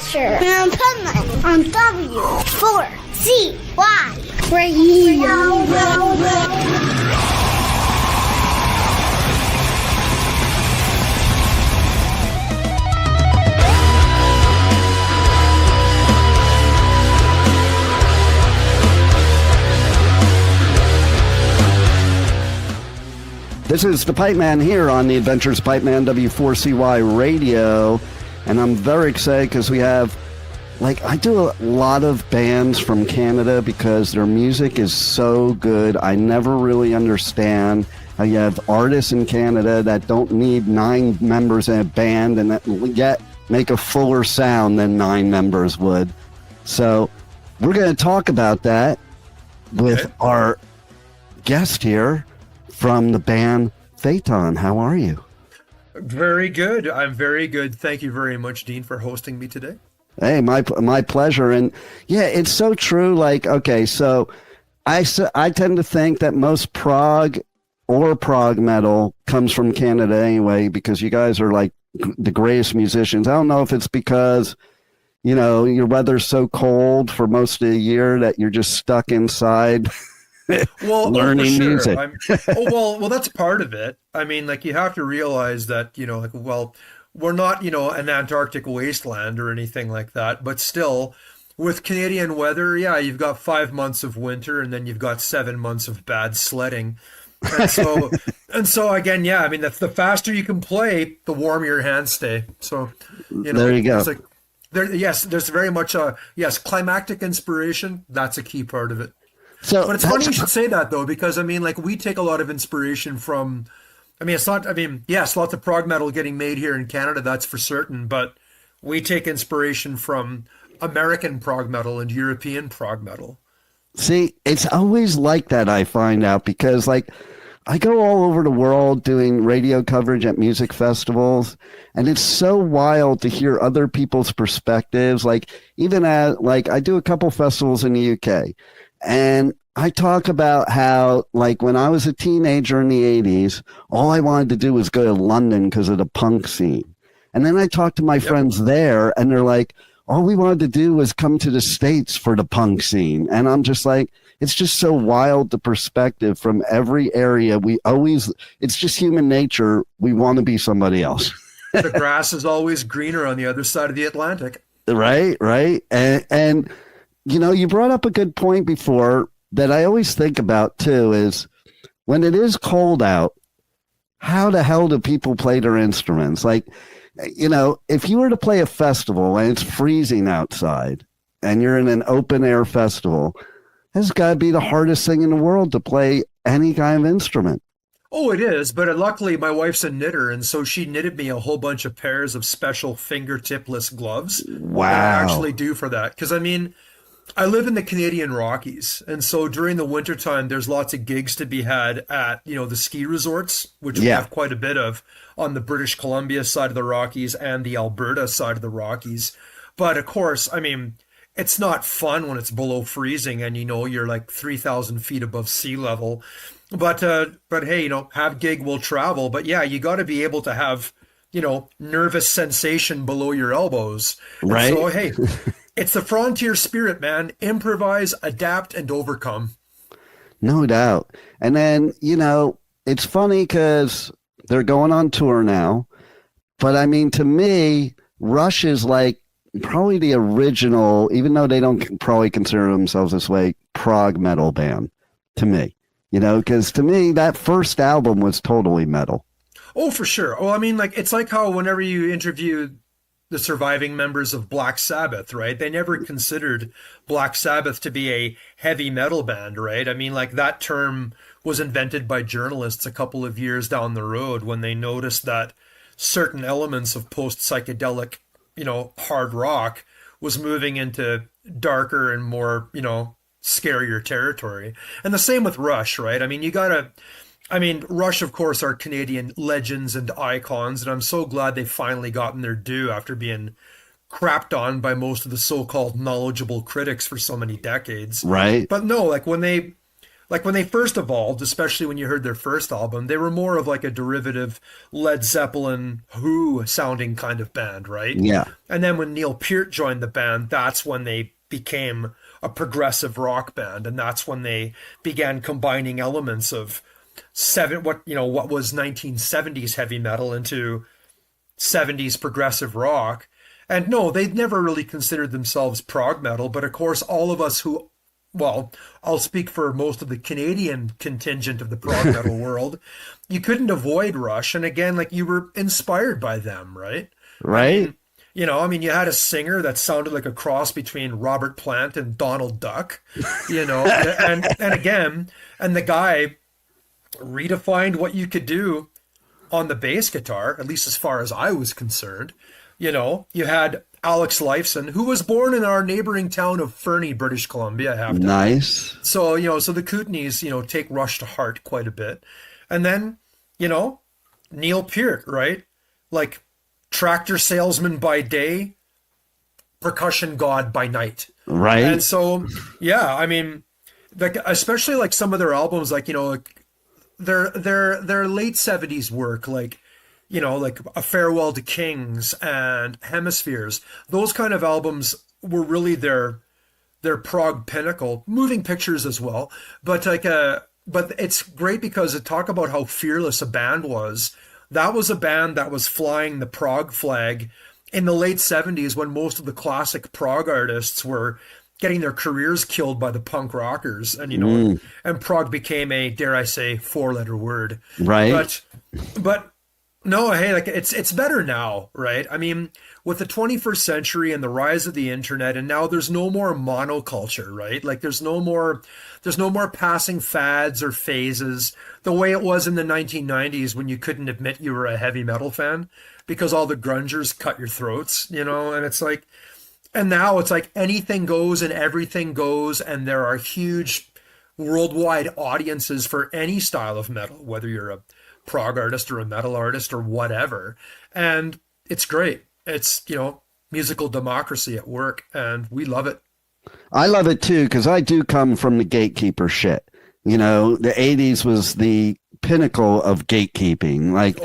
Asher and Penland on W4CY Radio. This is the Pipeman here on the Adventures Pipeman W4CY Radio, and I'm very excited because we have, I do a lot of bands from Canada because their music is so good. I never really understand how you have artists in Canada that don't need 9 members in a band and that yet make a fuller sound than 9 members would. So we're going to talk about that with our guest here from the band Phaeton. How are you? Very good. I'm very good. Thank you very much, Dean, for hosting me today. Hey, my pleasure. And yeah, it's so true. So I tend to think that most prog or Prog-Metal comes from Canada anyway, because you guys are like the greatest musicians. I don't know if it's because, your weather's so cold for most of the year that you're just stuck inside. Learning music. well, that's part of it. I mean, you have to realize that, we're not, an Antarctic wasteland or anything like that, but still with Canadian weather, you've got 5 months of winter and then you've got 7 months of bad sledding. And so again, that's the faster you can play, the warmer your hands stay. So, there you go. There's very much climactic inspiration. That's a key part of it. But it's funny you should say that, though, because, we take a lot of inspiration from, lots of prog metal getting made here in Canada, that's for certain, but we take inspiration from American prog metal and European prog metal. See, it's always like that, I find out, because, I go all over the world doing radio coverage at music festivals, and it's so wild to hear other people's perspectives. Even at, I do a couple festivals in the UK. And I talk about how, when I was a teenager in the 80s, all I wanted to do was go to London because of the punk scene. And then I talked to my friends there, and they're like, all we wanted to do was come to the States for the punk scene. And I'm just like, it's just so wild, the perspective from every area. It's just human nature. We want to be somebody else. The grass is always greener on the other side of the Atlantic. Right. And you brought up a good point before that I always think about, too, is when it is cold out, how the hell do people play their instruments? If you were to play a festival and it's freezing outside and you're in an open air festival, it's got to be the hardest thing in the world to play any kind of instrument. Oh, it is. But luckily, my wife's a knitter, and so she knitted me a whole bunch of pairs of special fingertipless gloves. Wow. That I actually do for that. Because, I live in the Canadian Rockies, and so during the wintertime, there's lots of gigs to be had at, the ski resorts, which we have quite a bit of on the British Columbia side of the Rockies and the Alberta side of the Rockies. But of course, it's not fun when it's below freezing and, you're 3,000 feet above sea level. But hey, have gig will travel. But yeah, you got to be able to have, nervous sensation below your elbows. Right. And so, hey, it's the frontier spirit, man. Improvise, adapt, and overcome. No doubt. And then, it's funny because they're going on tour now. But to me, Rush is probably the original, even though they don't probably consider themselves this way, prog metal band to me. Because to me, that first album was totally metal. Oh, for sure. Well, it's like how whenever you interview the surviving members of Black Sabbath, right? They never considered Black Sabbath to be a heavy metal band, right? That term was invented by journalists a couple of years down the road when they noticed that certain elements of post-psychedelic, hard rock was moving into darker and more, scarier territory. And the same with Rush, right? Rush, of course, are Canadian legends and icons, and I'm so glad they've finally gotten their due after being crapped on by most of the so-called knowledgeable critics for so many decades. Right. But no, when they like when they first evolved, especially when you heard their first album, they were more of like a derivative Led Zeppelin, Who sounding kind of band, right? Yeah. And then when Neil Peart joined the band, that's when they became a progressive rock band, and that's when they began combining elements of what was 1970s heavy metal into 70s progressive rock. And no, they'd never really considered themselves prog metal, but of course all of us who, well, I'll speak for most of the Canadian contingent of the prog metal world, you couldn't avoid Rush, and again, like, you were inspired by them, right? Right. You had a singer that sounded like a cross between Robert Plant and Donald Duck, and again, and the guy redefined what you could do on the bass guitar, at least as far as I was concerned. You had Alex Lifeson, who was born in our neighboring town of Fernie, British Columbia, I have to Nice. add. So the Kootenays, take Rush to heart quite a bit. And then, Neil Peart, right? Like, tractor salesman by day, percussion god by night. Right. And so, yeah, I mean, like, especially like some of their albums, like, their late 70s work, like, like A Farewell to Kings and Hemispheres, those kind of albums were really their prog pinnacle. Moving Pictures as well, but but it's great because it talk about how fearless a band was. That was a band that was flying the prog flag in the late 70s, when most of the classic prog artists were getting their careers killed by the punk rockers, and and prog became a, dare I say, 4-letter word. Right. But no, hey, like, it's better now, right? I mean, with the 21st century and the rise of the internet, and now there's no more monoculture, right? Like, there's no more passing fads or phases the way it was in the 1990s, when you couldn't admit you were a heavy metal fan because all the grungers cut your throats, and it's like, and now it's like anything goes and everything goes, and there are huge worldwide audiences for any style of metal, whether you're a prog artist or a metal artist or whatever. And it's great. It's, musical democracy at work, and we love it. I love it too, because I do come from the gatekeeper shit. The 80s was the pinnacle of gatekeeping. Like,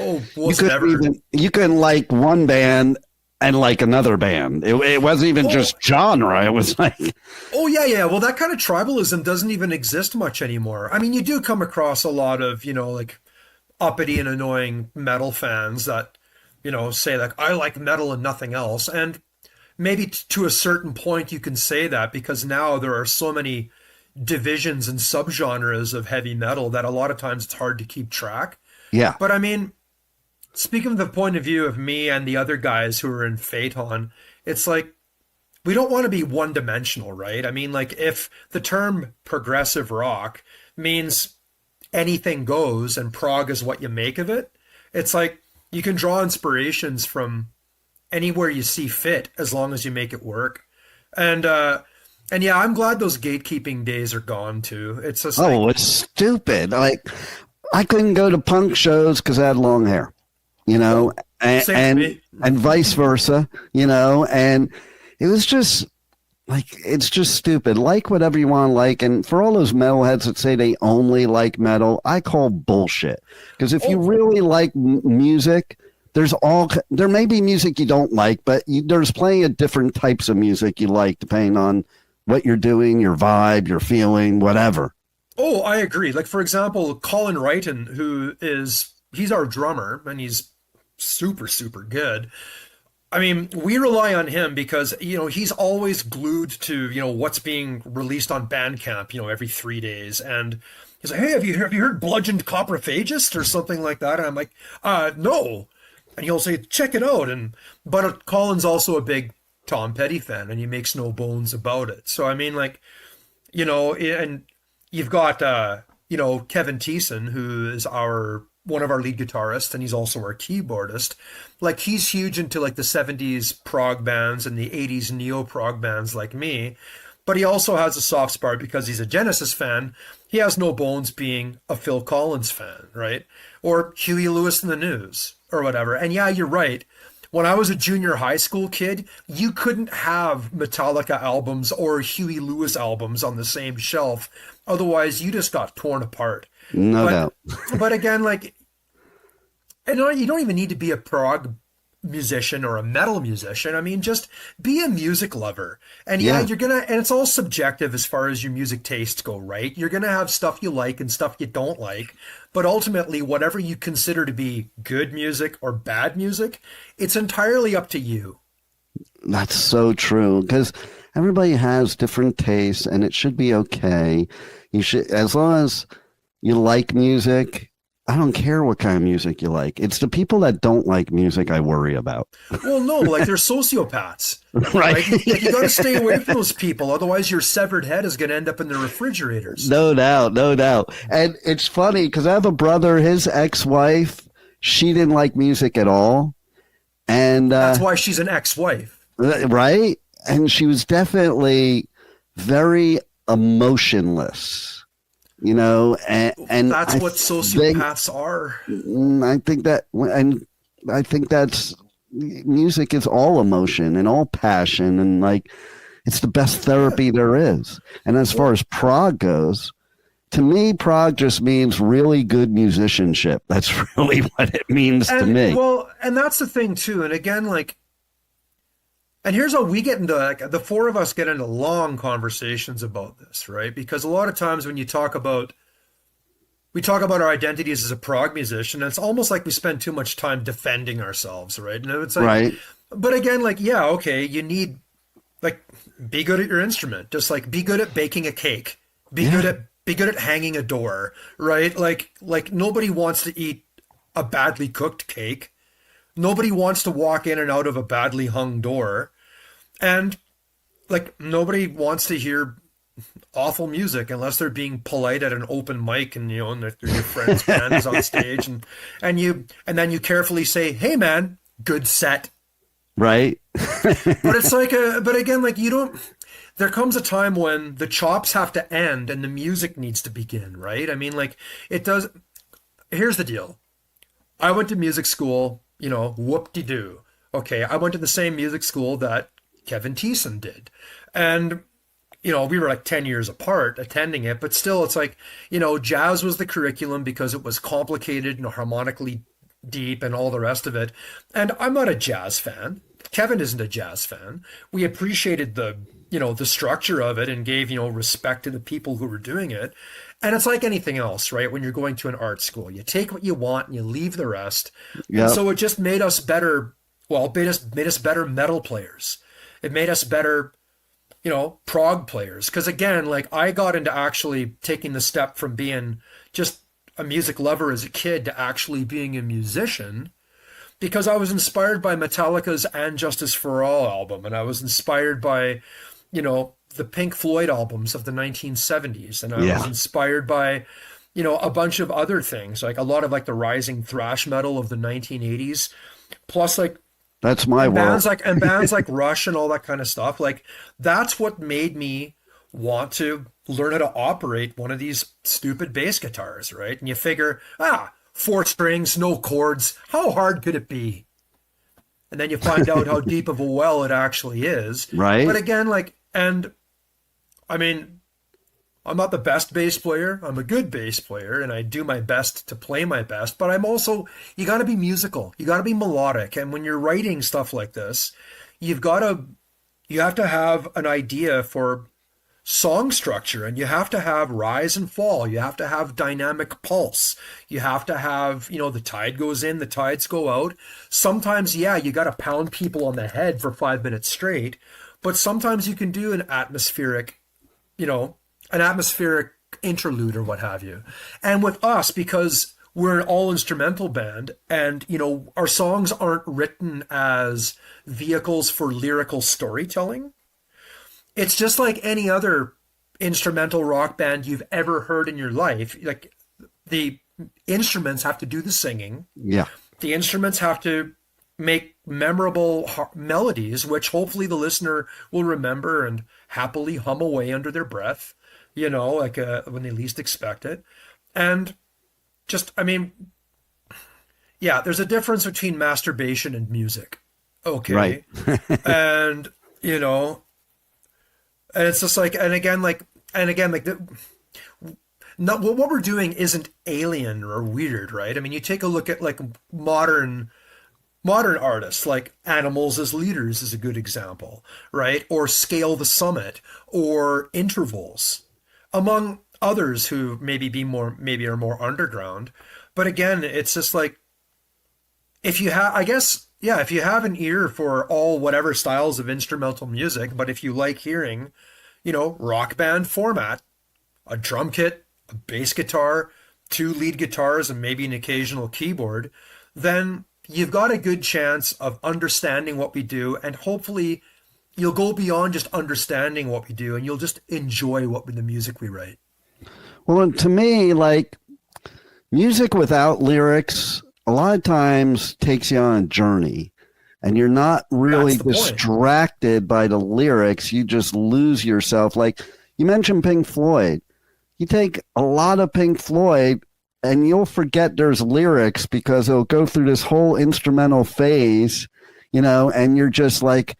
you couldn't like one band and like another band. It wasn't even just genre. It was like, oh yeah. Well, that kind of tribalism doesn't even exist much anymore. I mean, you do come across a lot of, like, uppity and annoying metal fans that, say like, I like metal and nothing else. And maybe to a certain point you can say that, because now there are so many divisions and subgenres of heavy metal that a lot of times it's hard to keep track. Yeah. But I mean, speaking from the point of view of me and the other guys who are in Phaeton, it's like, we don't want to be one-dimensional, right? I mean, like, if the term progressive rock means anything goes and prog is what you make of it, it's like, you can draw inspirations from anywhere you see fit, as long as you make it work. And yeah, I'm glad those gatekeeping days are gone too. It's just it's stupid. Like, I couldn't go to punk shows because I had long hair, and vice versa, and it was just like, it's just stupid. Like whatever you want to like. And for all those metalheads that say they only like metal, I call bullshit. Because if you really like music, there may be music you don't like, but there's plenty of different types of music you like, depending on what you're doing, your vibe, your feeling, whatever. Oh, I agree. Like, for example, Colin Wrighton, he's our drummer, and he's super, super good. I mean, we rely on him because, he's always glued to, what's being released on Bandcamp, every 3 days. And he's like, hey, have you heard Bludgeoned Coprophagist or something like that? And I'm like, no. And he'll say, check it out. But Colin's also a big Tom Petty fan, and he makes no bones about it. So, I mean, like, and you've got, Kevin Thiessen, who is one of our lead guitarists, and he's also our keyboardist. Like, he's huge into like the 70s prog bands and the 80s neo prog bands like me, but he also has a soft spot because he's a Genesis fan. He has no bones being a Phil Collins fan, right? Or Huey Lewis and the News or whatever. And yeah, you're right. When I was a junior high school kid, you couldn't have Metallica albums or Huey Lewis albums on the same shelf Otherwise, you just got torn apart. No doubt. But again, like, and you don't even need to be a prog musician or a metal musician. I mean, just be a music lover. And Yeah. you're gonna, and it's all subjective as far as your music tastes go, right? You're gonna have stuff you like and stuff you don't like. But ultimately, whatever you consider to be good music or bad music, it's entirely up to you. That's so true, because everybody has different tastes, and it should be okay. You should, as long as you like music. I don't care what kind of music you like. It's the people that don't like music I worry about. Well, no, like they're sociopaths. Right. Like, you got to stay away from those people. Otherwise, your severed head is going to end up in the refrigerators. No doubt, no doubt. And it's funny because I have a brother, his ex-wife, she didn't like music at all. And that's why she's an ex-wife. Right? And she was definitely very emotionless. You know, and that's what sociopaths are. I think that's music is all emotion and all passion, and like it's the best therapy there is. And as far as prog goes, to me, prog just means really good musicianship. That's really what it means to me. Well, and that's the thing too. And again, like, and here's how we get into, like, the four of us get into long conversations about this, right? Because a lot of times when we talk about our identities as a prog musician, and it's almost like we spend too much time defending ourselves, right? And it's like, right. But again, like, yeah, okay, you need, like, be good at your instrument. Just like be good at baking a cake. Be good at hanging a door, right? Like nobody wants to eat a badly cooked cake. Nobody wants to walk in and out of a badly hung door. And like nobody wants to hear awful music unless they're being polite at an open mic and and your friend's band is on stage and then you carefully say, "Hey man, good set." Right. But it's like but again, like there comes a time when the chops have to end and the music needs to begin, right? I mean, like it does. Here's the deal. I went to music school, whoop-de-doo. Okay, I went to the same music school that Kevin Thiessen did. And, we were like 10 years apart attending it, but still it's like, jazz was the curriculum because it was complicated and harmonically deep and all the rest of it. And I'm not a jazz fan. Kevin isn't a jazz fan. We appreciated the structure of it and gave, respect to the people who were doing it. And it's like anything else, right? When you're going to an art school, you take what you want and you leave the rest. Yep. So it just made us better. Well, it made us better metal players. It made us better, prog players. Because again, like I got into actually taking the step from being just a music lover as a kid to actually being a musician because I was inspired by Metallica's And Justice for All album. And I was inspired by, the Pink Floyd albums of the 1970s. And I was inspired by, a bunch of other things, like a lot of like the rising thrash metal of the 1980s, plus like that's my bands world. bands like Rush and all that kind of stuff. Like that's what made me want to learn how to operate one of these stupid bass guitars, right? And you figure, 4 strings, no chords, how hard could it be? And then you find out how deep of a well it actually is. Right. But again, like, and I mean, I'm not the best bass player. I'm a good bass player and I do my best to play my best, but I'm also, you got to be musical. You got to be melodic. And when you're writing stuff like this, you have to have an idea for song structure and you have to have rise and fall. You have to have dynamic pulse. You have to have, the tide goes in, the tides go out. Sometimes, you got to pound people on the head for 5 minutes straight, but sometimes you can do an atmospheric interlude or what have you. And with us, because we're an all instrumental band and, our songs aren't written as vehicles for lyrical storytelling. It's just like any other instrumental rock band you've ever heard in your life. Like the instruments have to do the singing. Yeah. The instruments have to make memorable melodies, which hopefully the listener will remember and happily hum away under their breath, when they least expect it. And just, there's a difference between masturbation and music. Okay. Right. And, and it's just like, not what we're doing isn't alien or weird, right? I mean, you take a look at like modern artists like Animals as Leaders is a good example, right? Or Scale the Summit or Intervals, among others who maybe are more underground. But again, it's just like if you have, I guess, yeah, if you have an ear for all whatever styles of instrumental music, but if you like hearing, rock band format, a drum kit, a bass guitar, two lead guitars, and maybe an occasional keyboard, then you've got a good chance of understanding what we do, and hopefully you'll go beyond just understanding what we do, and you'll just enjoy the music we write. Well, and to me, like, music without lyrics a lot of times takes you on a journey, and you're not really distracted by the lyrics. You just lose yourself. Like you mentioned Pink Floyd. You take a lot of Pink Floyd and you'll forget there's lyrics because it'll go through this whole instrumental phase, and you're just like,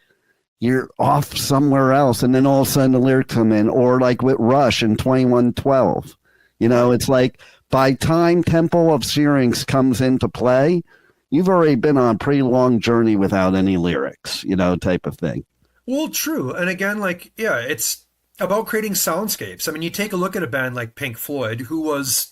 you're off somewhere else. And then all of a sudden the lyrics come in, or like with Rush in 2112, it's like by time Temple of Syrinx comes into play, you've already been on a pretty long journey without any lyrics, type of thing. Well, true. And again, like, yeah, it's about creating soundscapes. I mean, you take a look at a band like Pink Floyd, who was,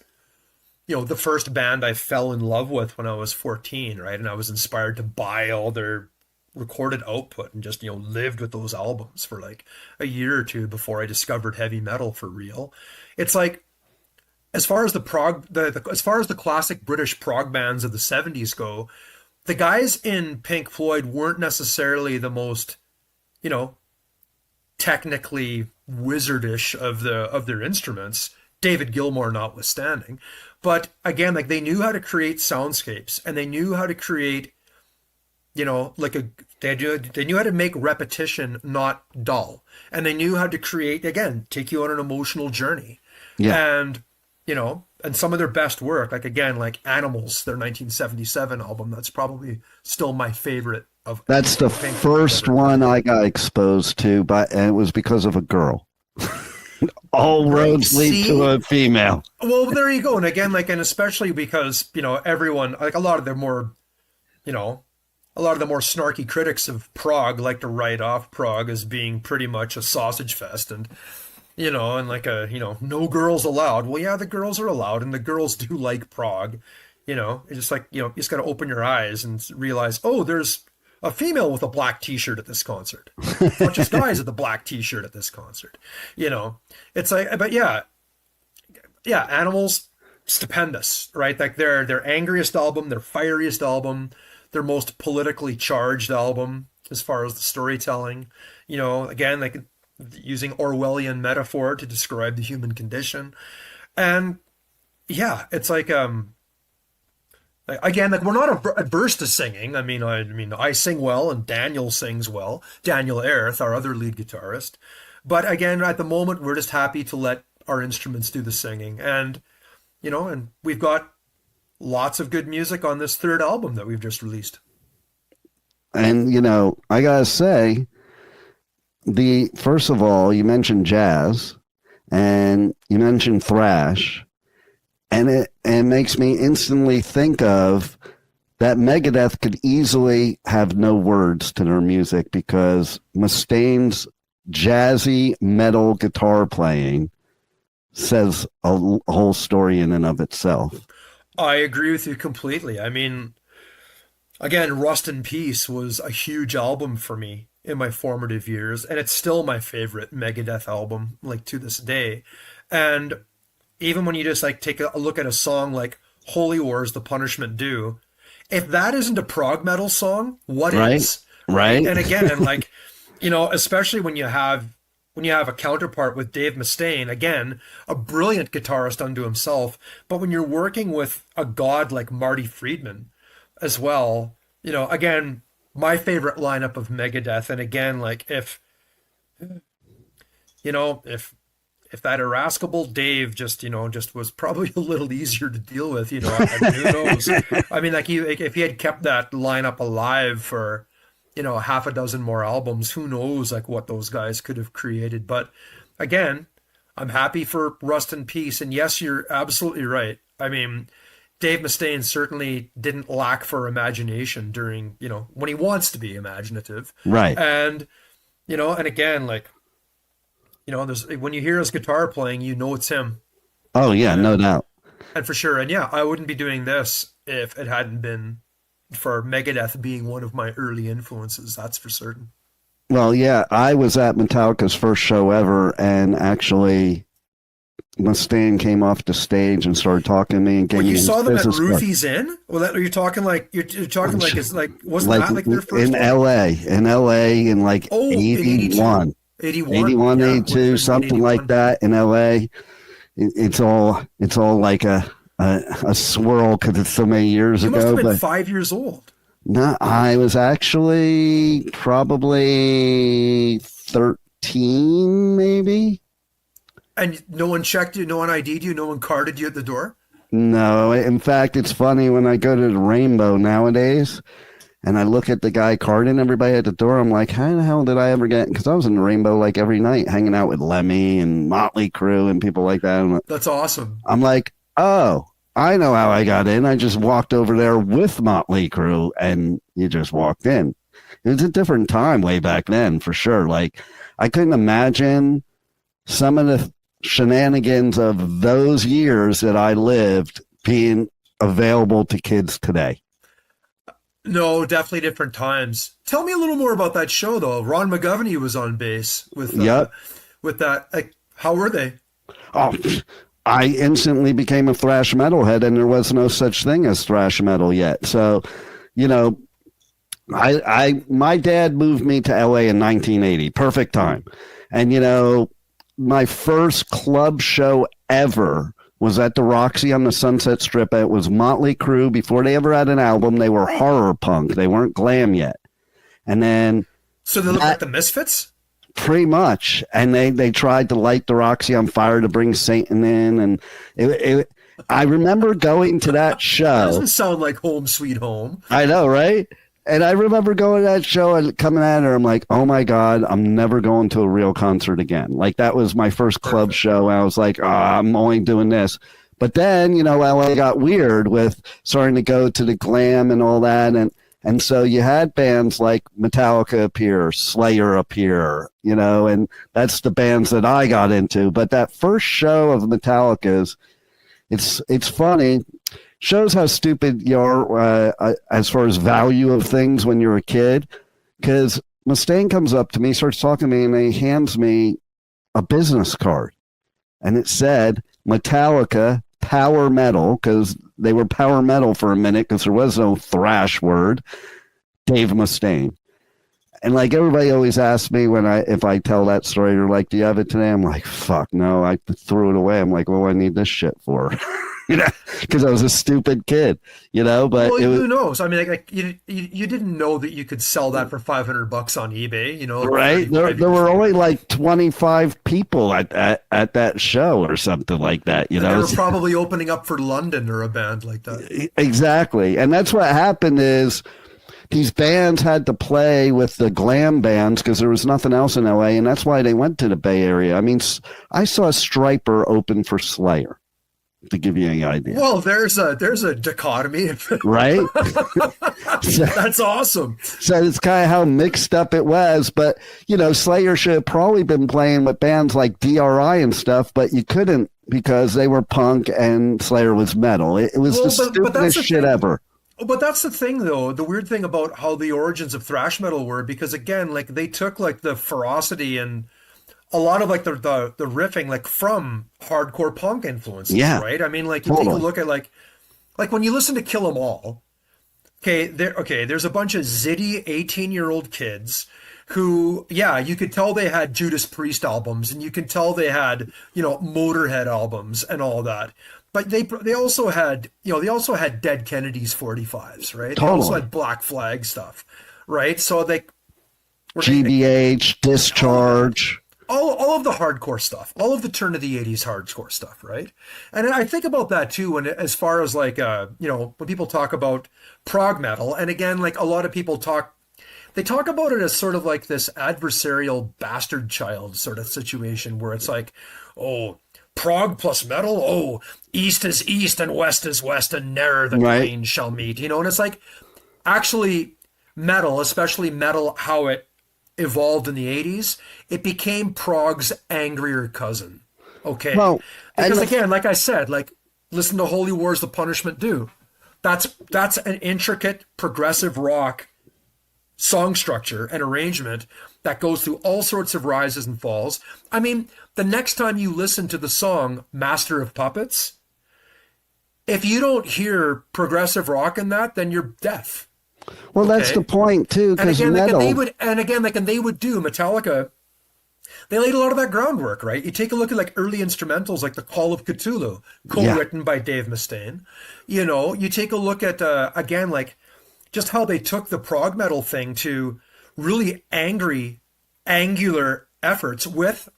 the first band I fell in love with when I was 14, right? And I was inspired to buy all their recorded output and just, lived with those albums for like a year or two before I discovered heavy metal for real. It's like, as far as the classic British prog bands of the 70s go, the guys in Pink Floyd weren't necessarily the most, technically wizardish of their instruments, David Gilmour notwithstanding. But again, like they knew how to create soundscapes, and they knew how to create, they knew how to make repetition not dull, and they knew how to create, again, take you on an emotional journey. Yeah. And and some of their best work, like again, like Animals, their 1977 album, that's probably still my favorite of. That's the first one I got exposed to, and it was because of a girl. All roads lead to a female. Well, there you go. And again, like, and especially because, everyone, like a lot of the more snarky critics of prog like to write off prog as being pretty much a sausage fest and, and like no girls allowed. Well, yeah, the girls are allowed, and the girls do like prog. It's just like, you just got to open your eyes and realize, oh, there's a female with a black t-shirt at this concert. Not just guys with a black t-shirt at this concert. It's like, but yeah, Animals, stupendous, right? Like their angriest album, their fieriest album, their most politically charged album as far as the storytelling, again, like using Orwellian metaphor to describe the human condition. And yeah, it's like, again, like we're not adverse to singing. I mean, I sing well, and Daniel sings well. Daniel Erth, our other lead guitarist. But again, at the moment, we're just happy to let our instruments do the singing. And, and we've got lots of good music on this third album that we've just released. And, I gotta say, first of all, you mentioned jazz, and you mentioned thrash. And it makes me instantly think of that Megadeth could easily have no words to their music because Mustaine's jazzy metal guitar playing says a whole story in and of itself. I agree with you completely. I mean, again, Rust in Peace was a huge album for me in my formative years, and it's still my favorite Megadeth album, like to this day. And even when you just like take a look at a song like Holy Wars, The Punishment Due, if that isn't a prog metal song, what is? Right. And again, and like, especially when you have a counterpart with Dave Mustaine, again, a brilliant guitarist unto himself, but when you're working with a god like Marty Friedman as well, again, my favorite lineup of Megadeth. And again, like if that irascible Dave just was probably a little easier to deal with, I mean, who knows? I mean, like if he had kept that lineup alive for, half a dozen more albums, who knows like what those guys could have created. But again, I'm happy for Rust in peace. And yes, you're absolutely right. I mean, Dave Mustaine certainly didn't lack for imagination during, when he wants to be imaginative. Right. And, and again, like, there's when you hear his guitar playing, it's him. Oh yeah, no doubt. And for sure. And yeah, I wouldn't be doing this if it hadn't been for Megadeth being one of my early influences. That's for certain. Well, yeah, I was at Metallica's first show ever, and actually Mustaine came off the stage and started talking to me and gave me you his saw them at business card. Ruthie's Inn? Well, you're talking like it's like wasn't that like their first in one? LA in like 81. 81, 82, something 81. Like that in LA. It's all like a swirl because it's so many years ago. You must have been 5 years old. No, I was actually probably 13, maybe. And no one checked you, no one ID'd you, no one carded you at the door? No. In fact, it's funny when I go to the Rainbow nowadays and I look at the guy carding everybody at the door, I'm like, how the hell did I ever get? Because I was in the Rainbow like every night hanging out with Lemmy and Motley Crue and people like that. That's awesome. I'm like, oh, I know how I got in. I just walked over there with Motley Crue and you just walked in. It was a different time way back then, for sure. Like, I couldn't imagine some of the shenanigans of those years that I lived being available to kids today. No, definitely different times. Tell me a little more about that show, though. Ron McGovney was on bass with that. Like, how were they? Oh, I instantly became a thrash metalhead, and there was no such thing as thrash metal yet. So, my dad moved me to LA in 1980. Perfect time. And, my first club show ever was at the Roxy on the Sunset Strip. It was Motley Crue. Before they ever had an album, they were horror punk. They weren't glam yet. And then... So they looked like the Misfits? Pretty much. And they tried to light the Roxy on fire to bring Satan in. And I remember going to that show. That doesn't sound like Home Sweet Home. I know, right? And I remember going to that show and coming at her. I'm like, oh my God, I'm never going to a real concert again. Like, that was my first club show. And I was like, oh, I'm only doing this. But then, LA got weird with starting to go to the glam and all that. And so you had bands like Metallica appear, Slayer appear, and that's the bands that I got into. But that first show of Metallica's, it's funny. Shows how stupid you are as far as value of things when you're a kid. Because Mustaine comes up to me, starts talking to me, and he hands me a business card. And it said Metallica Power Metal, because they were power metal for a minute because there was no thrash word, Dave Mustaine. And like everybody always asks me if I tell that story, they're like, do you have it today? I'm like, fuck, no, I threw it away. I'm like, what do I need this shit for? Because I was a stupid kid, but well, who knows? I mean, like you didn't know that you could sell that for $500 on eBay, right? There were only like 25 people at that show or something like that, They were probably opening up for London or a band like that. Exactly, and that's what happened is these bands had to play with the glam bands because there was nothing else in LA, and that's why they went to the Bay Area. I mean, I saw Stryper open for Slayer. To give you any idea. Well, there's a dichotomy, right? That's awesome. So it's kind of how mixed up it was, but Slayer should have probably been playing with bands like DRI and stuff, but you couldn't because they were punk and Slayer was metal. It was the stupidest shit ever. But that's the thing, though. The weird thing about how the origins of thrash metal were, because again, like they took like the ferocity and a lot of like the riffing like from hardcore punk influences, right? I mean, like you take a look at like when you listen to Kill 'Em All, there's a bunch of zitty 18-year-old kids who, you could tell they had Judas Priest albums and you could tell they had, Motorhead albums and all that. But they also had Dead Kennedys 45s, right? Totally. They also had Black Flag stuff, right? So GBH, Discharge. All of the hardcore stuff, all of the turn of the 80s hardcore stuff, right? And I think about that too, when as far as like when people talk about prog metal, and again, like a lot of people talk, they talk about it as sort of like this adversarial bastard child sort of situation where it's like, oh, prog plus metal, oh, east is east and west is west and ne'er the twain shall meet, you know? And it's like, actually, metal, especially metal, how it evolved in the 80s, it became prog's angrier cousin. Okay. Well, because again, like I said, like, listen to Holy War's The Punishment Due. That's an intricate progressive rock song structure and arrangement that goes through all sorts of rises and falls. I mean, the next time you listen to the song Master of Puppets, if you don't hear progressive rock in that, then you're deaf. Well, okay? That's the point too. And again, metal... they would do Metallica. They laid a lot of that groundwork, right? You take a look at like early instrumentals, like The Call of Cthulhu, co-written by Dave Mustaine. You know, you take a look at again, like just how they took the prog metal thing to really angry, angular efforts with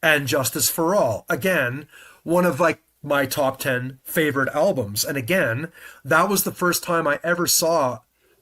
And Justice for All. Again, one of like my top 10 favorite albums. And again, that was the first time I ever saw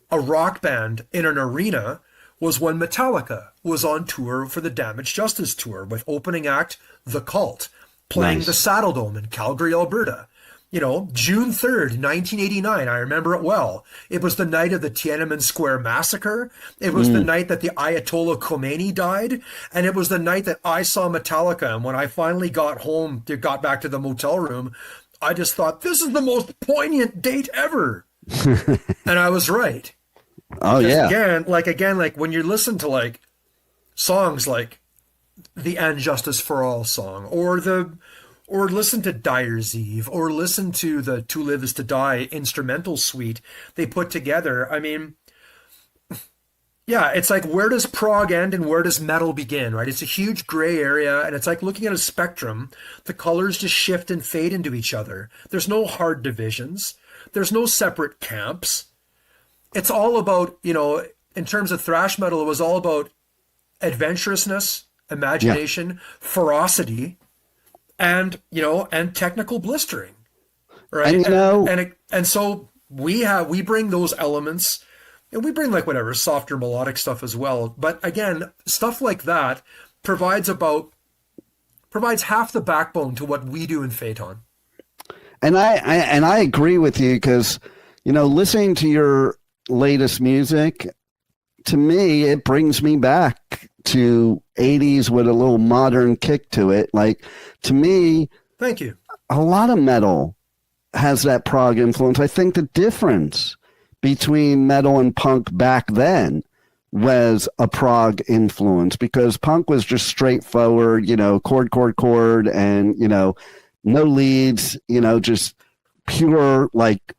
a rock band in an arena, was when Metallica was on tour for the Damaged Justice tour with opening act The Cult, playing the Saddle Dome in Calgary, Alberta. You know, June 3rd, 1989, I remember it well. It was the night of the Tiananmen Square massacre. It was the night that the Ayatollah Khomeini died. And it was the night that I saw Metallica. And when I finally got got back to the motel room, I just thought, this is the most poignant date ever. And I was right. Oh, yeah. Again, like when you listen to like songs like the And Justice for All song, or listen to Dyer's Eve, or listen to the To Live Is to Die instrumental suite they put together. I mean, yeah, it's like, where does prog end and where does metal begin, right? It's a huge gray area, and it's like looking at a spectrum. The colors just shift and fade into each other. There's no hard divisions. There's no separate camps. It's all about, you know, in terms of thrash metal, it was all about adventurousness, imagination, ferocity, and, you know, and technical blistering, right? And, you know, and so we bring those elements, and we bring like whatever softer melodic stuff as well. But again, stuff like that provides half the backbone to what we do in Phaeton. And I agree with you, because, you know, listening to your latest music, to me, it brings me back to 80s with a little modern kick to it. Like, to me, thank you. A lot of metal has that prog influence. I think the difference between metal and punk back then was a prog influence, because punk was just straightforward, you know, chord, and, you know, no leads, you know, just pure, like,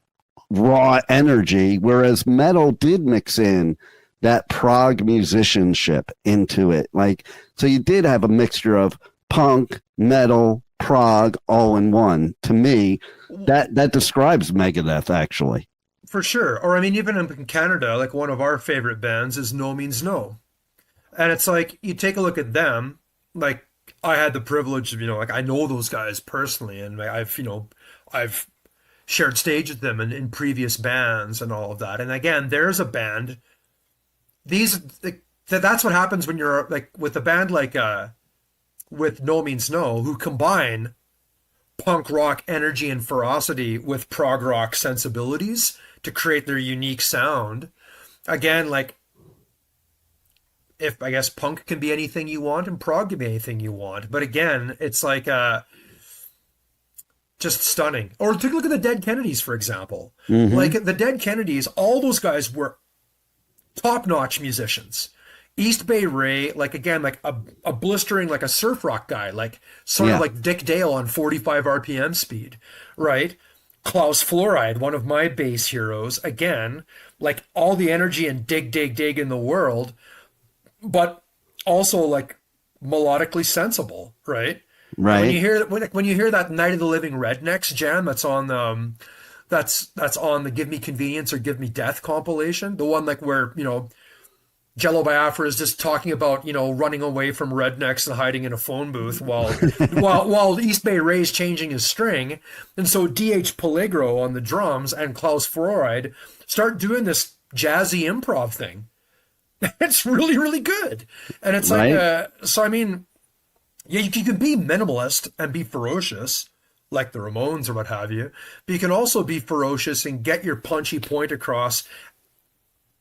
raw energy, whereas metal did mix in that prog musicianship into it. Like, so you did have a mixture of punk, metal, prog, all in one. To me, that describes Megadeth, actually. For sure. Or, I mean, even in Canada, like, one of our favorite bands is No Means No. And it's like, you take a look at them, like, I had the privilege of, you know, like, I know those guys personally, and I've shared stage with them in previous bands and all of that. And again, there's a band. That's what happens when you're like with a band like with No Means No, who combine punk rock energy and ferocity with prog rock sensibilities to create their unique sound. Again, like, if I guess punk can be anything you want and prog can be anything you want, but again, it's like just stunning. Or take a look at the Dead Kennedys, for example. Mm-hmm. Like, the Dead Kennedys, all those guys were top-notch musicians. East Bay Ray, like, again, like a blistering, like a surf rock guy, like sort of like Dick Dale on 45 RPM speed, right? Klaus Fluoride, one of my bass heroes, again, like all the energy and dig in the world, but also like melodically sensible, right? Right. When you hear that Night of the Living Rednecks jam that's on that's on the Give Me Convenience or Give Me Death compilation, the one like where, you know, Jello Biafra is just talking about, you know, running away from rednecks and hiding in a phone booth while East Bay Ray's changing his string. And so D.H. Peligro on the drums and Klaus Fluoride start doing this jazzy improv thing. It's really, really good. And it's Right. so I mean, yeah, you can be minimalist and be ferocious, like the Ramones or what have you, but you can also be ferocious and get your punchy point across,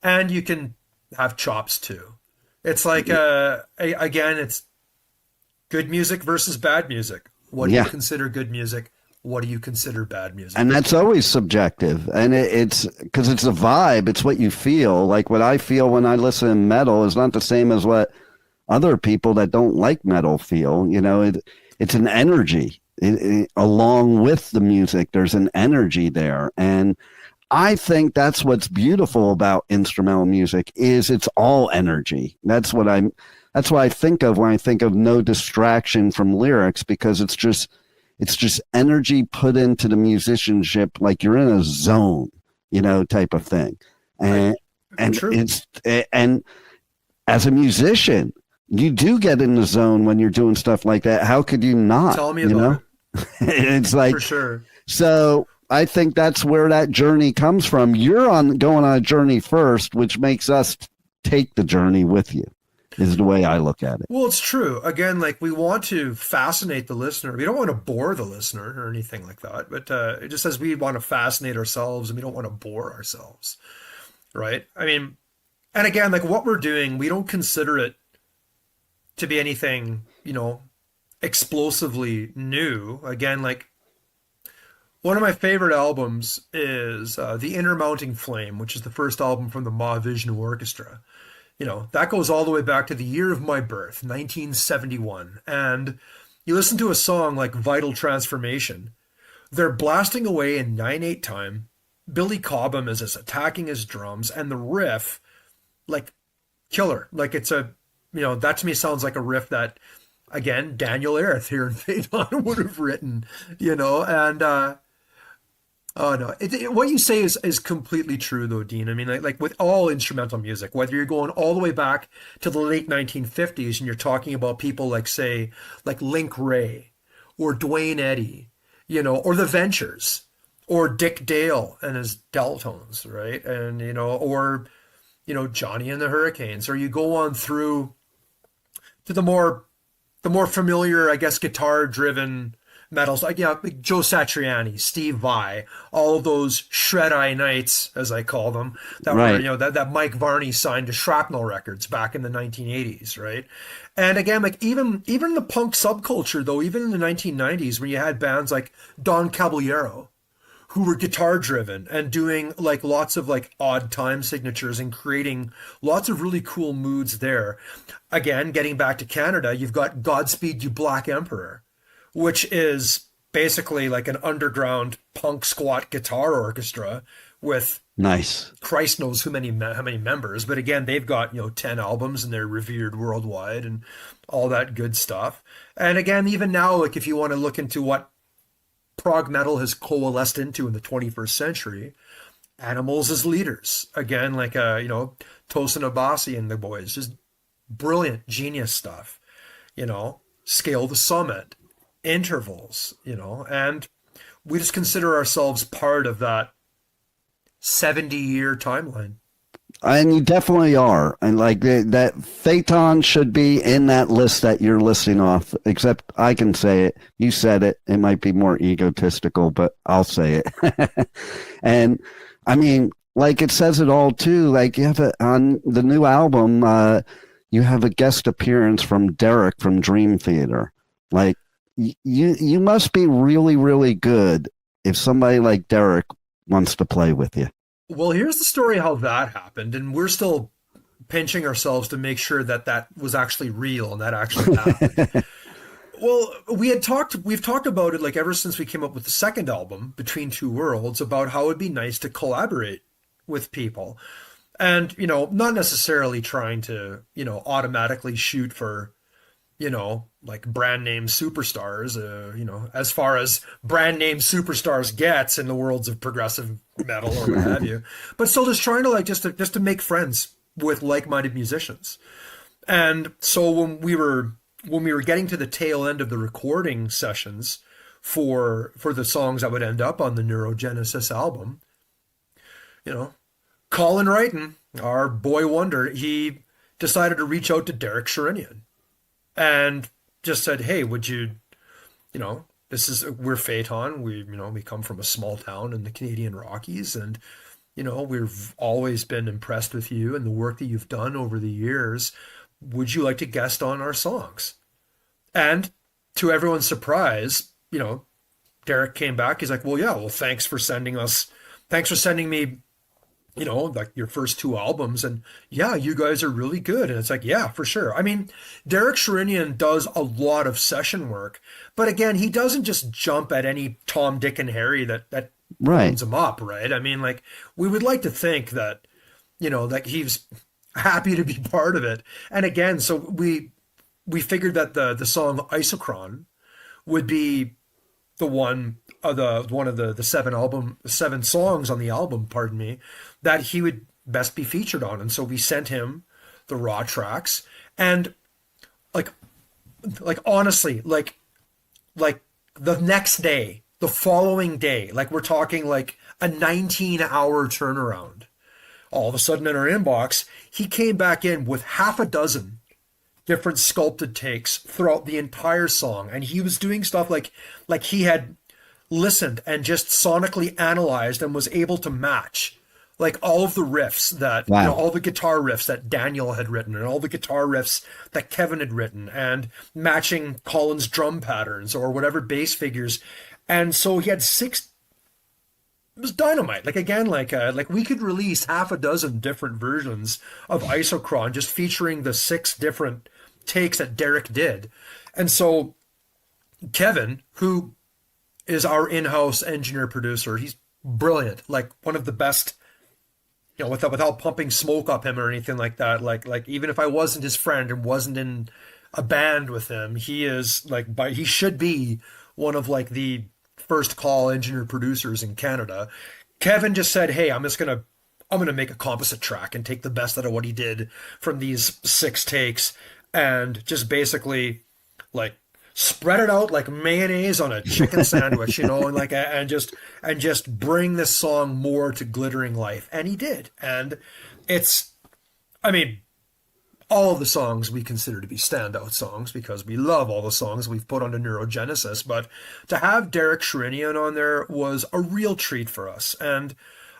and you can have chops too. It's like, again, it's good music versus bad music. What do you Yeah. consider good music? What do you consider bad music? And that's always subjective. And it's because it's a vibe. It's what you feel. Like what I feel when I listen to metal is not the same as what other people that don't like metal feel. It's an energy. Along with the music, there's an energy there. And I think that's what's beautiful about instrumental music is it's all energy. That's what I think of when I think of no distraction from lyrics, because it's just energy put into the musicianship, like you're in a zone, type of thing. And True. and as a musician, you do get in the zone when you're doing stuff like that. How could you not? Tell me about it. It's like, For sure. so I think that's where that journey comes from. You're going on a journey first, which makes us take the journey with you, is the way I look at it. Well, it's true. Again, like we want to fascinate the listener. We don't want to bore the listener or anything like that. But it just says we want to fascinate ourselves and we don't want to bore ourselves. Right? I mean, and again, like what we're doing, we don't consider it to be anything, explosively new. Again, like one of my favorite albums is The Inner Mounting Flame, which is the first album from the Mahavishnu Orchestra. That goes all the way back to the year of my birth, 1971. And you listen to a song like Vital Transformation, they're blasting away in 9/8 time. Billy Cobham is just attacking his drums, and the riff, like, killer. Like, it's that to me sounds like a riff that, again, Daniel Erith here in Phaeton would have written, and oh no! What you say is completely true, though, Dean. I mean, like with all instrumental music, whether you're going all the way back to the late 1950s and you're talking about people like, say, like Link Wray, or Dwayne Eddy, or the Ventures, or Dick Dale and his Deltones, right? And or Johnny and the Hurricanes, or you go on through to the more familiar, I guess, guitar-driven metals, like Joe Satriani, Steve Vai, all of those shred-eye nights, as I call them, that Right. were that Mike Varney signed to Shrapnel Records back in the 1980s, right? And again, like even the punk subculture, though, even in the 1990s, when you had bands like Don Caballero, who were guitar driven and doing like lots of like odd time signatures and creating lots of really cool moods there. Again, getting back to Canada, you've got Godspeed You Black Emperor, which is basically like an underground punk squat guitar orchestra with Nice. Christ knows how many members. But again, they've got 10 albums and they're revered worldwide and all that good stuff. And again, even now, like if you want to look into what Prog-Metal has coalesced into in the 21st century, Animals as Leaders, again, like Tosin Abasi and the boys, just brilliant, genius stuff. Scale the Summit, Intervals, and we just consider ourselves part of that 70-year timeline. And you definitely are. And like that Phaeton should be in that list that you're listing off, except I can say it. You said it. It might be more egotistical, but I'll say it. And I mean, like it says it all too. Like you have on the new album, you have a guest appearance from Derek from Dream Theater. Like you must be really, really good if somebody like Derek wants to play with you. Well, here's the story how that happened, and we're still pinching ourselves to make sure that was actually real and that actually happened. Well, we've talked about it like ever since we came up with the second album, Between Two Worlds, about how it'd be nice to collaborate with people. And, not necessarily trying to, automatically shoot for, like brand name superstars, as far as brand name superstars gets in the worlds of progressive metal or what have you, but still just trying to like, just to make friends with like-minded musicians. And so when we were getting to the tail end of the recording sessions for the songs that would end up on the Neurogenesis album, Colin Wrighton, our boy wonder, he decided to reach out to Derek Sherinian and just said, hey, would you, we're Phaeton. We come from a small town in the Canadian Rockies, and, we've always been impressed with you and the work that you've done over the years. Would you like to guest on our songs? And to everyone's surprise, Derek came back. He's like, well, yeah, well, thanks for sending me, like your first 2 albums. And yeah, you guys are really good. And it's like, yeah, for sure. I mean, Derek Sherinian does a lot of session work, but again, he doesn't just jump at any Tom, Dick, and Harry that phones him up, right? I mean, like, we would like to think that, that he's happy to be part of it. And again, so we figured that the song Isochron would be one of the 7 songs on the album, that he would best be featured on. And so we sent him the raw tracks, and like honestly, like the next day, the following day, like we're talking like a 19-hour turnaround. All of a sudden in our inbox, he came back in with half a dozen different sculpted takes throughout the entire song. And he was doing stuff like he had listened and just sonically analyzed and was able to match like all of the riffs that, all the guitar riffs that Daniel had written and all the guitar riffs that Kevin had written, and matching Colin's drum patterns or whatever bass figures. And so he had 6. It was dynamite. Like, again, like we could release half a dozen different versions of Isochron just featuring the 6 different takes that Derek did. And so Kevin, who is our in-house engineer producer, he's brilliant, like one of the best, without pumping smoke up him or anything like that. Like even if I wasn't his friend and wasn't in a band with him, he is he should be one of like the first call engineer producers in Canada. Kevin just said, hey, I'm gonna make a composite track and take the best out of what he did from these 6 takes and just basically like spread it out like mayonnaise on a chicken sandwich, and just bring this song more to glittering life. And he did. And all of the songs we consider to be standout songs because we love all the songs we've put onto Neurogenesis, but to have Derek Sherinian on there was a real treat for us. And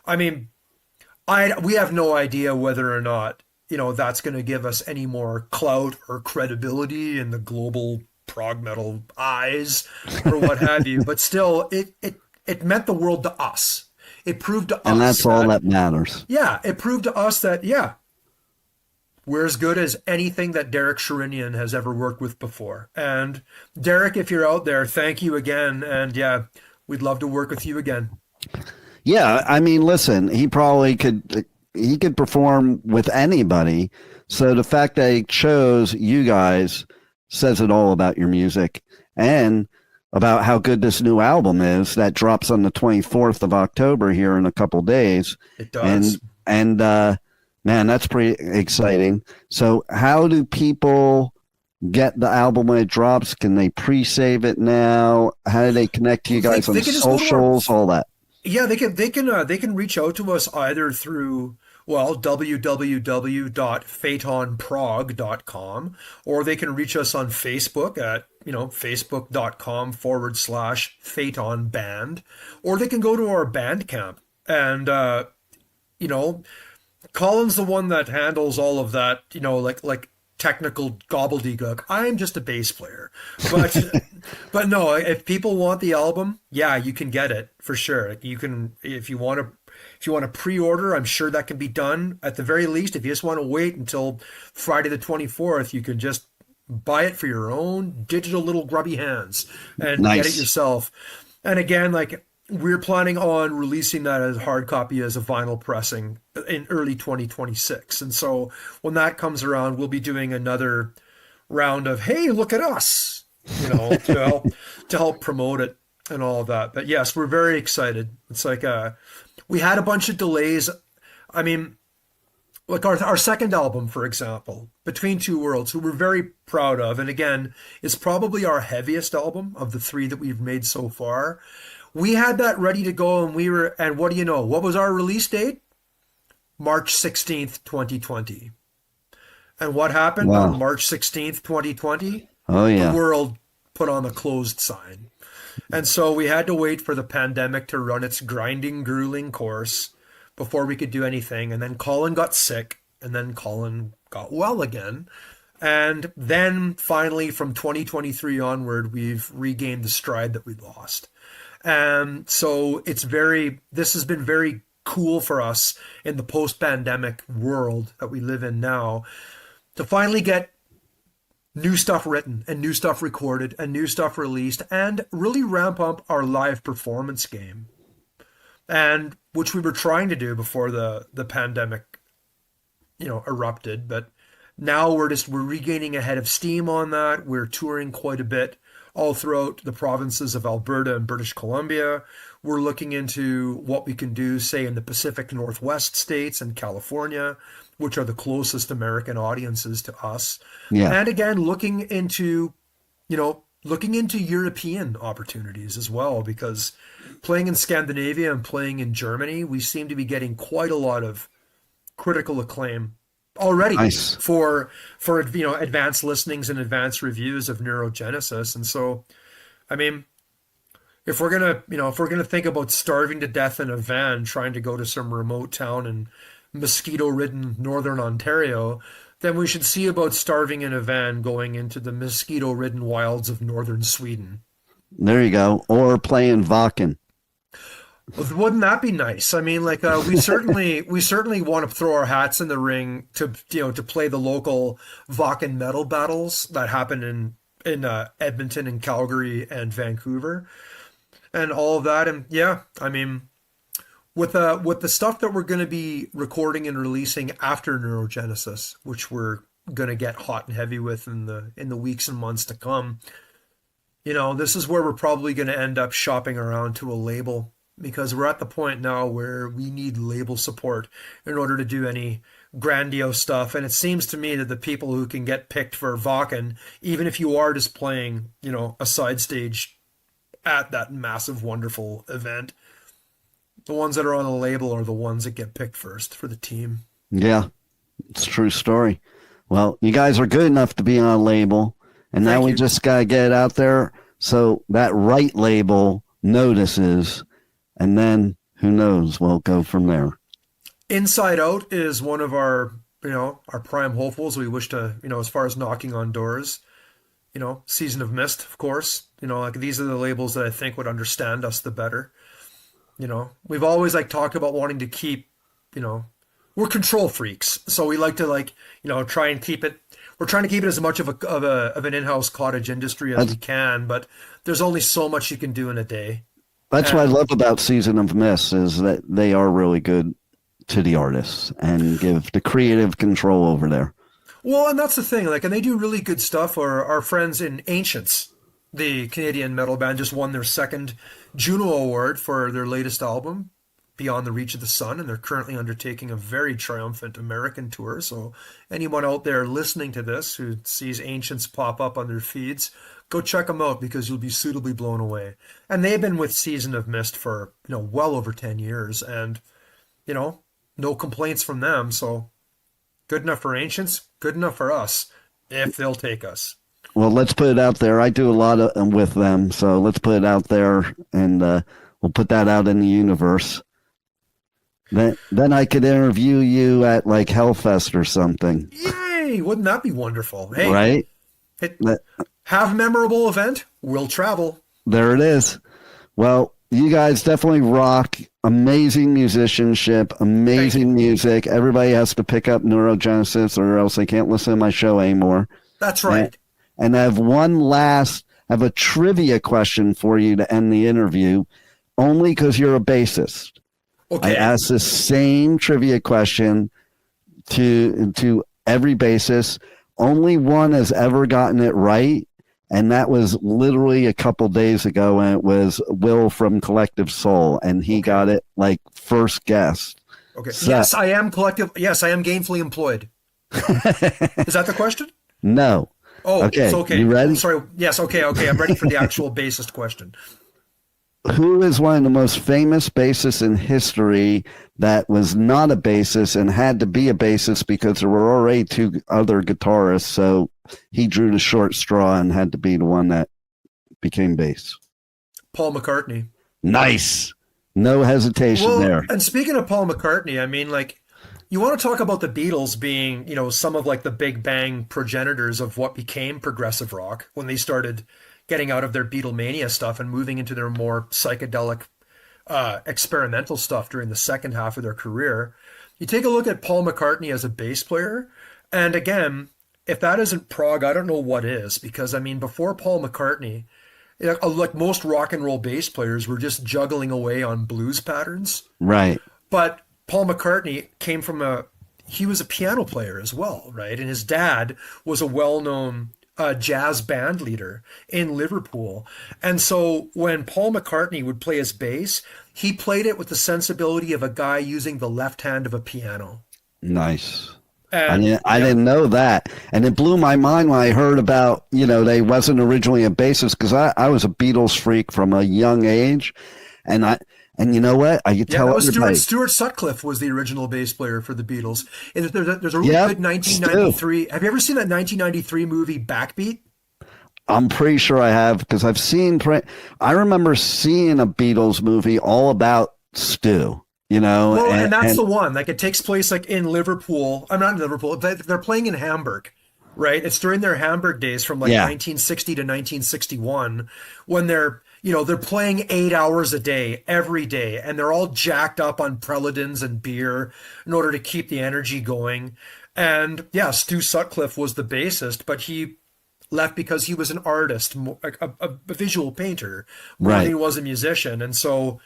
we have no idea whether or not, that's going to give us any more clout or credibility in the global prog-metal eyes or what have you, but still it meant the world to us. It proved to us. And that's all that matters. Yeah. It proved to us that, we're as good as anything that Derek Sherinian has ever worked with before. And Derek, if you're out there, thank you again. And we'd love to work with you again. Yeah. Listen, he could perform with anybody. So the fact that he chose you guys says it all about your music and about how good this new album is that drops on the 24th of October here in a couple days. It does. And man, that's pretty exciting. So how do people get the album when it drops? Can they pre-save it now? How do they connect to you guys on socials, all that? Yeah, they can reach out to us either through www.phaetonprog.com, or they can reach us on Facebook at facebook.com/Phaeton Band, or they can go to our Bandcamp. And Colin's the one that handles all of that, like technical gobbledygook. I'm just a bass player, but no, if people want the album, you can get it for sure. You can, if you want to pre-order, I'm sure that can be done. At the very least, if you just want to wait until Friday the 24th, you can just buy it for your own digital little grubby hands and get it yourself. And again, we're planning on releasing that as hard copy as a vinyl pressing in early 2026. And so when that comes around, we'll be doing another round of, hey, look at us, to help promote it and all of that. But yes, we're very excited. It's like we had a bunch of delays. Like our second album, for example, Between Two Worlds, who we're very proud of, and again, is probably our heaviest album of the 3 that we've made so far. We had that ready to go, and what do you know? What was our release date? March 16th, 2020. And what happened Wow. on March 16th, 2020? Oh, yeah. The world put on the closed sign. And so we had to wait for the pandemic to run its grinding, grueling course before we could do anything. And then Colin got sick, and then Colin got well again. And then finally, from 2023 onward, we've regained the stride that we lost. And so this has been very cool for us in the post-pandemic world that we live in now to finally get new stuff written and new stuff recorded and new stuff released and really ramp up our live performance game. And which we were trying to do before the pandemic, erupted, but now we're regaining a head of steam on that. We're touring quite a bit all throughout the provinces of Alberta and British Columbia. We're looking into what we can do, say, in the Pacific Northwest states and California, which are the closest American audiences to us. Yeah. And again, looking into European opportunities as well, because playing in Scandinavia and playing in Germany, we seem to be getting quite a lot of critical acclaim already. Nice. for advanced listenings and advanced reviews of Neurogenesis. And so, I mean, if we're gonna think about starving to death in a van trying to go to some remote town in mosquito-ridden northern Ontario, then we should see about starving in a van going into the mosquito-ridden wilds of northern Sweden. There you go. Or playing Vakken. Wouldn't that be nice? I mean, like we certainly want to throw our hats in the ring to play the local Vakken metal battles that happen in Edmonton and Calgary and Vancouver, and all of that. And yeah, I mean, with the stuff that we're going to be recording and releasing after Neurogenesis, which we're going to get hot and heavy with in the weeks and months to come, this is where we're probably going to end up shopping around to a label. Because we're at the point now where we need label support in order to do any grandiose stuff. And it seems to me that the people who can get picked for Vakken, even if you are just playing, a side stage at that massive, wonderful event, the ones that are on the label are the ones that get picked first for the team. Yeah, it's a true story. Well, you guys are good enough to be on a label. And now we just got to get it out there so that right label notices. And then, who knows, we'll go from there. Inside Out is one of our prime hopefuls. We wish to, as far as knocking on doors, Season of Mist, of course. These are the labels that I think would understand us the better. We've always talked about wanting to keep, we're control freaks. So we like to try and keep it. We're trying to keep it as much of an in-house cottage industry as we can, but there's only so much you can do in a day. That's what I love about Season of Mist is that they are really good to the artists and give the creative control over there. Well, and that's the thing. And they do really good stuff. Our friends in Anciients, the Canadian metal band, just won their second Juno Award for their latest album, Beyond the Reach of the Sun, and they're currently undertaking a very triumphant American tour. So anyone out there listening to this who sees Anciients pop up on their feeds, go check them out because you'll be suitably blown away. And they've been with Season of Mist for, well over 10 years and, no complaints from them. So good enough for Anciients, good enough for us, if they'll take us. Well, let's put it out there. I do a lot with them, so let's put it out there and we'll put that out in the universe. Then I could interview you at Hellfest or something. Yay! Wouldn't that be wonderful? Hey, right? Have a memorable event. We'll travel. There it is. Well, you guys definitely rock. Amazing musicianship, amazing music. Everybody has to pick up Neurogenesis or else they can't listen to my show anymore. That's right. And I have a trivia question for you to end the interview, only because you're a bassist. Okay. I asked the same trivia question to every bassist. Only one has ever gotten it right, and that was literally a couple days ago, and it was Will from Collective Soul, and he got it first guess. Okay. So, yes, I am gainfully employed. Is that the question? No. Oh, okay. So, okay. You ready? Sorry. Yes. Okay. I'm ready for the actual bassist question. who is one of the most famous bassists in history that was not a bassist and had to be a bassist because there were already two other guitarists, so he drew the short straw and had to be the one that became bass? Paul McCartney. Nice. No hesitation there. And speaking of Paul McCartney, I mean, like, you want to talk about the Beatles being, you know, some of like the big bang progenitors of what became progressive rock when they started getting out of their Beatlemania stuff and moving into their more psychedelic, experimental stuff during the second half of their career. You take a look at Paul McCartney as a bass player, and again, if that isn't prog, I don't know what is, because I mean, before Paul McCartney, like most rock and roll bass players were just juggling away on blues patterns. Right. But Paul McCartney came from he was a piano player as well, right? And his dad was a well-known jazz band leader in Liverpool. And so when Paul McCartney would play his bass, he played it with the sensibility of a guy using the left hand of a piano. Nice. And, I didn't know that. And it blew my mind when I heard about, you know, they wasn't originally a bassist, because I was a Beatles freak from a young age. And you know what? I could tell everybody. Stuart Sutcliffe was the original bass player for the Beatles. There's a really good 1993. Have you ever seen that 1993 movie Backbeat? I'm pretty sure I have, because I remember seeing a Beatles movie all about Stu. You know, well, and that's the one. Like, it takes place like in Liverpool. I'm not in Liverpool. They're playing in Hamburg, right? It's during their Hamburg days from like 1960 to 1961, when they're playing 8 hours a day, every day, and they're all jacked up on Preladins and beer in order to keep the energy going. And yeah, Stu Sutcliffe was the bassist, but he left because he was an artist, a visual painter, more than he was a musician. And so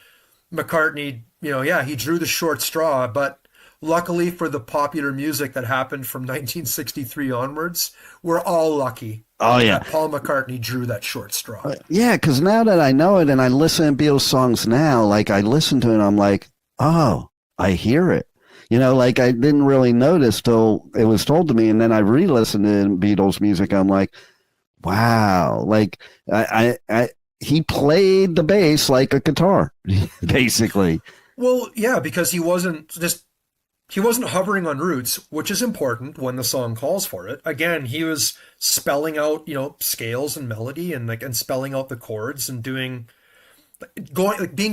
McCartney, he drew the short straw, but luckily for the popular music that happened from 1963 onwards, we're all lucky. Oh, yeah. Paul McCartney drew that short straw. Yeah, because now that I know it and I listen to Beatles songs now, like I listen to it and I'm like, oh, I hear it. You know, like I didn't really notice till it was told to me, and then I re-listened to Beatles music. I'm like, wow, like he played the bass like a guitar, basically. Well, yeah, because he wasn't hovering on roots, which is important when the song calls for it. Again, he was spelling out, scales and melody and spelling out the chords and being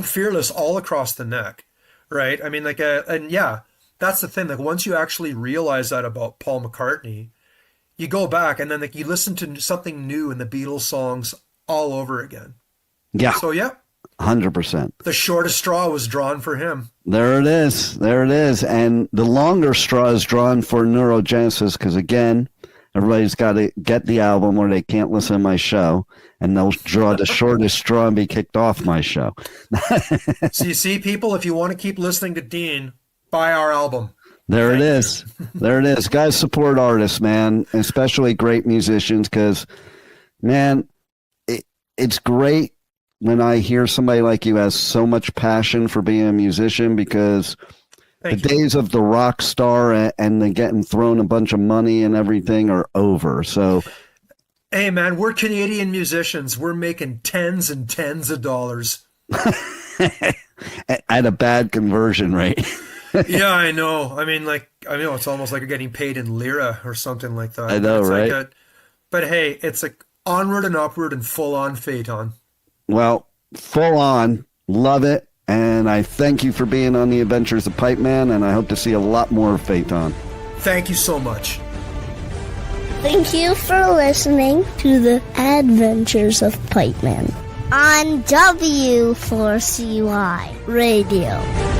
fearless all across the neck, right? I mean, that's the thing. Like, once you actually realize that about Paul McCartney, you go back and then you listen to something new in the Beatles songs all over again. Yeah. So, yeah. 100%. The shortest straw was drawn for him. There it is. And the longer straw is drawn for Neurogenesis, because, again, everybody's got to get the album or they can't listen to my show, and they'll draw the shortest straw and be kicked off my show. So you see, people, if you want to keep listening to Dean, buy our album. There it is. Guys, support artists, man, especially great musicians, because, man, it's great when I hear somebody like you has so much passion for being a musician, because the days of the rock star and the getting thrown a bunch of money and everything are over. So, hey, man, we're Canadian musicians. We're making tens and tens of dollars at a bad conversion rate. Yeah, I know. I mean, it's almost like you're getting paid in lira or something like that. I know, it's right? But hey, it's like onward and upward and full on Phaeton. Well, full on. Love it. And I thank you for being on the Adventures of Pipeman, and I hope to see a lot more of Phaeton. Thank you so much. Thank you for listening to the Adventures of Pipeman on W4CY Radio.